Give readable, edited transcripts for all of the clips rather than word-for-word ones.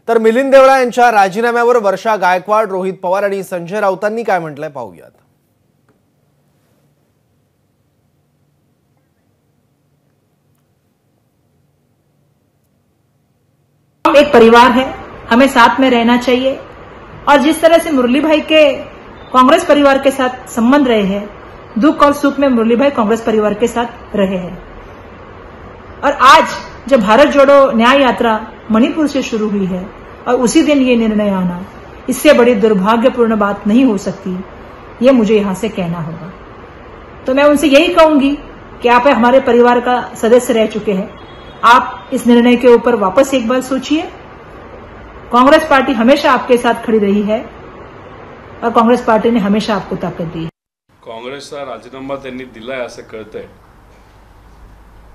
तर मिलिंद देवळा यांच्या राजीनाम्यावर वर्षा गायकवाड, रोहित पवार आणि संजय राऊतांनी काय म्हटलंय पाहूयात। एक परिवार है, हमें साथ में रहना चाहिए और जिस तरह से मुरली भाई के कांग्रेस परिवार के साथ संबंध रहे हैं, दुख और सुख में मुरली भाई कांग्रेस परिवार के साथ रहे हैं। और आज जब भारत जोड़ो न्याय यात्रा मणिपुर से शुरू हुई है और उसी दिन ये निर्णय आना, इससे बड़ी दुर्भाग्यपूर्ण बात नहीं हो सकती, ये मुझे यहां से कहना होगा। तो मैं उनसे यही कहूंगी कि आप हमारे परिवार का सदस्य रह चुके हैं, आप इस निर्णय के ऊपर वापस एक बार सोचिए। कांग्रेस पार्टी हमेशा आपके साथ खड़ी रही है और कांग्रेस पार्टी ने हमेशा आपको ताकत दी है। काँग्रेसचा राजीनामा त्यांनी दिलाय असं कळतंय,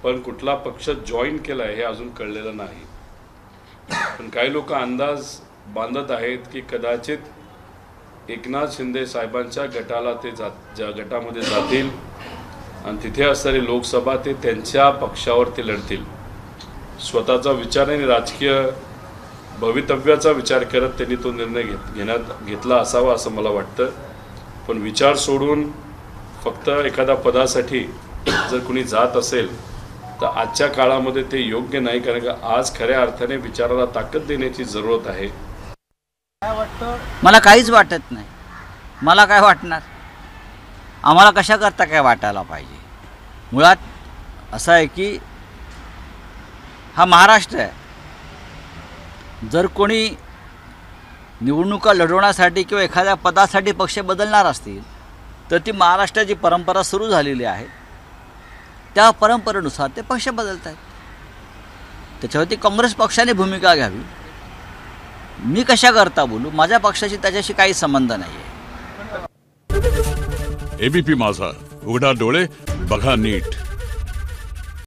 पण कुठला पक्ष जॉईन केलाय हे अजून कळलेलं नाही। पण काही लोक अंदाज बांधत आहेत की कदाचित एकनाथ शिंदे साहेबांच्या गटाला ते गटामध्ये जातील आणि तिथे असणारी लोकसभा ते त्यांच्या पक्षावर ते लढतील। स्वतःचा विचार आणि राजकीय भवितव्याचा विचार करत त्यांनी तो निर्णय घेतला असावा असं मला वाटतं। पण विचार सोडून फक्त एखाद्या पदासाठी जर कोणी जात असेल तर आजच्या काळामध्ये ते योग्य नाही, कारण का आज खऱ्या अर्थाने विचाराला ताकद देण्याची जरूरत आहे। मला काहीच वाटत नाही। मला काय वाटणार, आम्हाला कशा करता काय वाटायला पाहिजे। मुळात असं आहे की हा महाराष्ट्र आहे। जर कोणी निवडणुका लढवण्यासाठी किंवा एखाद्या पदासाठी पक्ष बदलणार असतील तर ती महाराष्ट्राची परंपरा सुरू झालेली आहे, त्या परंपरेनुसार ते पक्ष बदलत आहेत। त्याच्यावरती काँग्रेस पक्षाने भूमिका घ्यावी। मी कशा करता बोलू, माझ्या पक्षाशी त्याच्याशी काही संबंध नाही आहे। एबीपी माझा, उघडा डोळे बघा नीट।